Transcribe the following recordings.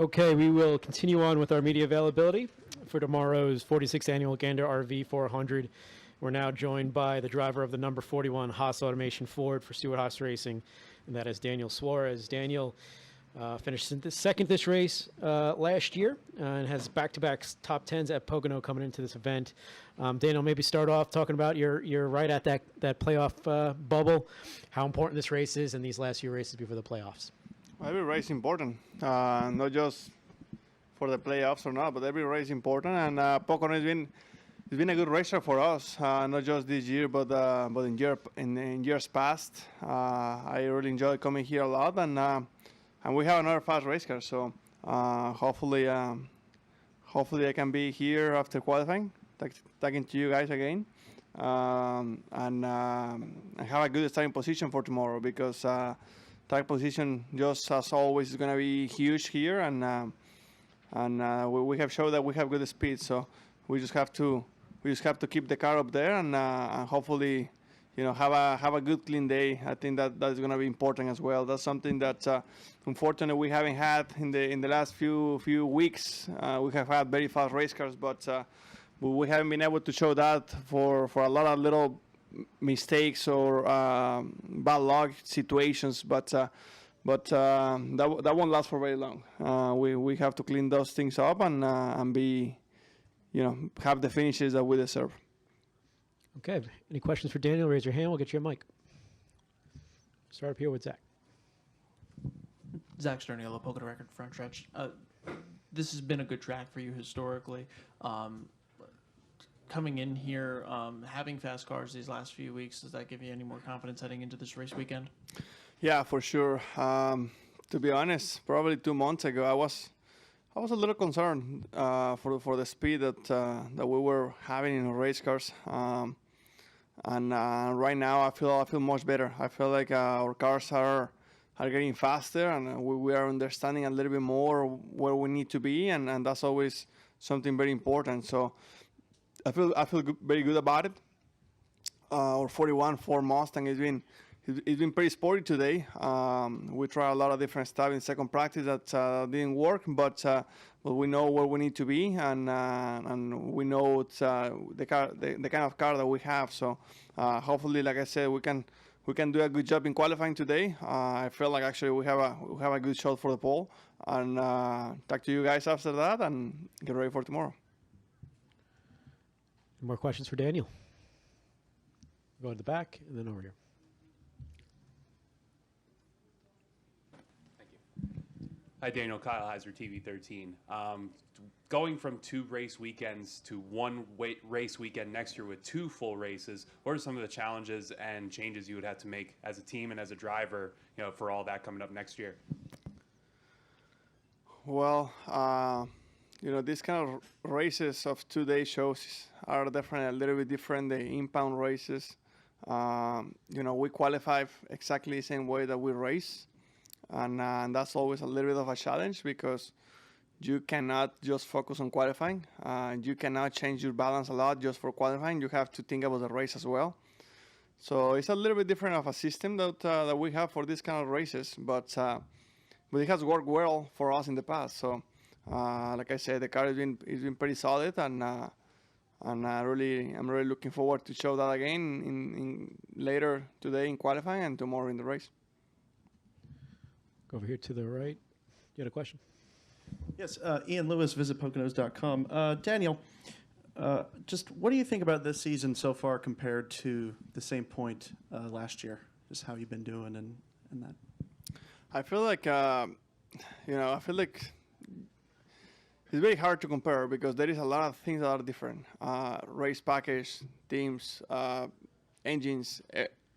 Okay, we will continue on with our media availability for tomorrow's 46th annual Gander RV 400. We're now joined by the driver of the number 41 Haas Automation Ford for Stewart Haas Racing, and that is Daniel Suarez. Daniel finished second this race last year and has back-to-back top 10s at Pocono coming into this event. Daniel, maybe start off talking about you're right at that playoff bubble, how important this race is and these last few races before the playoffs. Every race is important, not just for the playoffs or not, but every race is important. And Pocono has been a good racer for us, not just this year, but in years past. I really enjoy coming here a lot, and we have another fast race car. So hopefully I can be here after qualifying, talking to you guys again, and have a good starting position for tomorrow, because track position, just as always, is going to be huge here, and we have shown that we have good speed. So we just have to keep the car up there, and hopefully, have a good clean day. I think that is going to be important as well. That's something that unfortunately we haven't had in the last few weeks. We have had very fast race cars, but we haven't been able to show that for a lot of little mistakes or bad luck situations, but that won't last for very long. We have to clean those things up and be, have the finishes that we deserve. Okay. Any questions for Daniel? Raise your hand. We'll get you a mic. Start up here with Zach. Zach Sterniolo, Pocono Record Front Stretch. This has been a good track for you historically. Coming in here, having fast cars these last few weeks, does that give you any more confidence heading into this race weekend? Yeah, for sure. To be honest, probably 2 months ago, I was a little concerned for the speed that we were having in our race cars. And right now, I feel much better. I feel like our cars are getting faster, and we are understanding a little bit more where we need to be, and that's always something very important. So I feel very good about it. Our 41 Ford Mustang has been pretty sporty today. We tried a lot of different stuff in second practice that didn't work, but we know where we need to be, and we know it's the kind of car that we have. So hopefully, like I said, we can do a good job in qualifying today. I feel like actually we have a good shot for the pole, and talk to you guys after that and get ready for tomorrow. More questions for Daniel? Go to the back and then over here. Thank you. Hi, Daniel. Kyle Heiser, TV 13. Going from 2 race weekends to 1 race weekend next year with 2 full races, what are some of the challenges and changes you would have to make as a team and as a driver, for all that coming up next year? Well, these kind of races of 2-day shows are definitely a little bit different. The impound races, we qualify exactly the same way that we race, and that's always a little bit of a challenge, because you cannot just focus on qualifying. You cannot change your balance a lot just for qualifying. You have to think about the race as well. So it's a little bit different of a system that we have for these kind of races, but it has worked well for us in the past. So. Like I said, the car has been pretty solid, and I'm really looking forward to show that again in later today in qualifying and tomorrow in the race. Go over here to the right. You had a question? Yes, Ian Lewis, visit Poconos.com. Daniel, just what do you think about this season so far compared to the same point last year? Just how you've been doing and that. I feel like it's very hard to compare, because there is a lot of things that are different. Race package, teams, engines,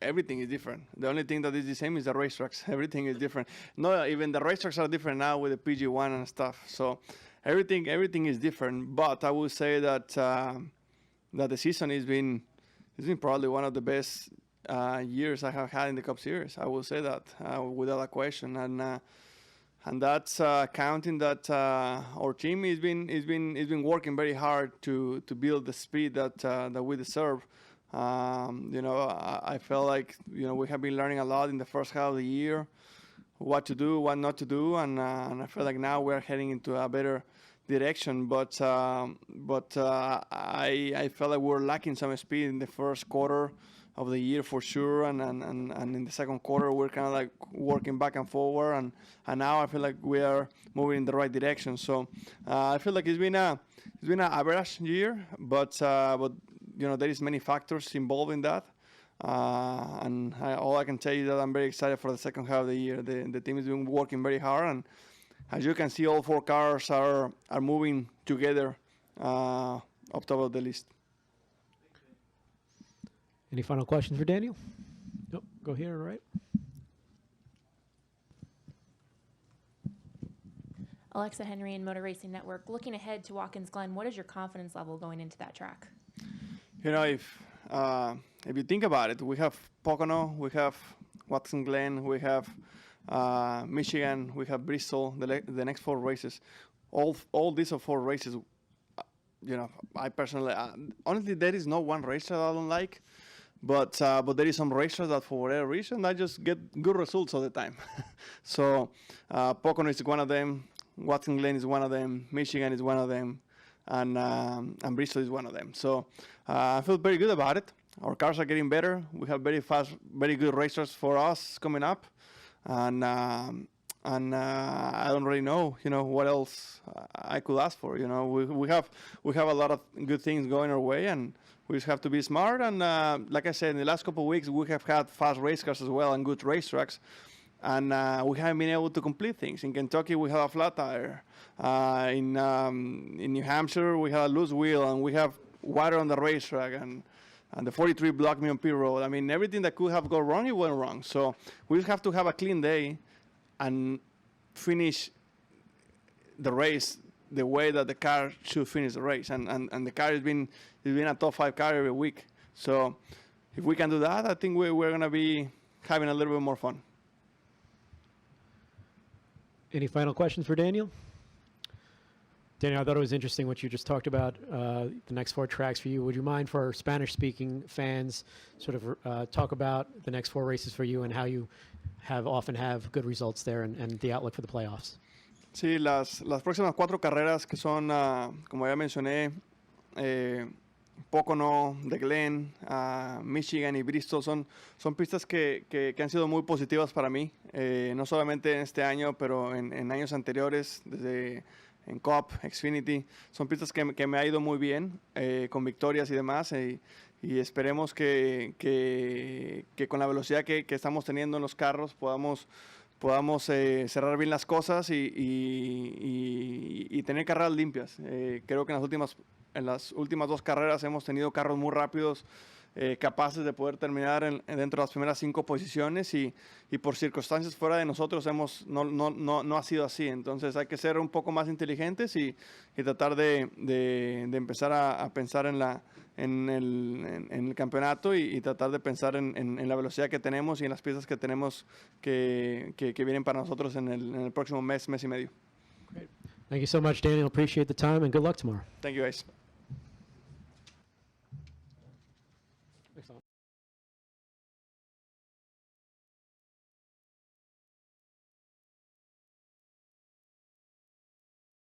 everything is different. The only thing that is the same is the racetracks. Everything is different. No, even the racetracks are different now with the PG1 and stuff. So everything is different. But I would say that the season has been probably one of the best years I have had in the Cup Series. I will say that without a question. And that's counting that our team has been working very hard to build the speed that we deserve. I felt like we have been learning a lot in the first half of the year. what to do, what not to do, and I feel like now we're heading into a better direction. But I felt like we were lacking some speed in the first quarter of the year for sure, and in the second quarter we're kind of like working back and forward, and now I feel like we are moving in the right direction. So I feel like it's been an average year, but there is many factors involved in that. All I can tell you that I'm very excited for the second half of the year. The team has been working very hard, and as you can see, all 4 cars are moving together up top of the list. Any final questions for Daniel? Nope. Go here, right? Alexa Henry and Motor Racing Network. Looking ahead to Watkins Glen, what is your confidence level going into that track? If you think about it, we have Pocono, we have Watkins Glen, we have Michigan, we have Bristol, the next 4 races. All these 4 races, I personally, honestly, there is no one race that I don't like, but there is some races that for whatever reason I just get good results all the time. So Pocono is one of them, Watkins Glen is one of them, Michigan is one of them, and Bristol is one of them. So I feel very good about it. Our cars are getting better. We have very fast, very good racers for us coming up, and I don't really know, what else I could ask for. We have a lot of good things going our way, and we just have to be smart. And like I said, in the last couple of weeks, we have had fast race cars as well and good racetracks, and we haven't been able to complete things. In Kentucky, we have a flat tire. In New Hampshire, we have a loose wheel, and we have water on the racetrack, and the 43 blocked me on pit road. I mean, everything that could have gone wrong, it went wrong. So we just have to have a clean day and finish the race the way that the car should finish the race. And the car has been a top 5 car every week. So if we can do that, I think we're going to be having a little bit more fun. Any final questions for Daniel? Daniel, I thought it was interesting what you just talked about, the next 4 tracks for you. Would you mind, for Spanish-speaking fans, sort of talk about the next 4 races for you and how you often have good results there and the outlook for the playoffs? Sí, las próximas 4 carreras que son, como ya mencioné, Pocono, The Glen, Michigan y Bristol son pistas que han sido muy positivas para mí, no solamente en este año, pero en años anteriores, desde en Cup, Xfinity. Son pistas que me ha ido muy bien, con victorias y demás, y esperemos que con la velocidad que estamos teniendo en los carros podamos cerrar bien las cosas y tener carreras limpias. Creo que en las últimas 2 carreras hemos tenido carros muy rápidos, capaces de poder terminar dentro de las primeras 5 posiciones, y por circunstancias fuera de nosotros no ha sido así. Entonces hay que ser un poco más inteligentes y tratar de empezar a pensar en el campeonato y tratar de pensar en la velocidad que tenemos y en las piezas que tenemos que vienen para nosotros en el próximo mes y medio. Great. Thank you so much, Daniel. Appreciate the time, and good luck tomorrow. Thank you, guys.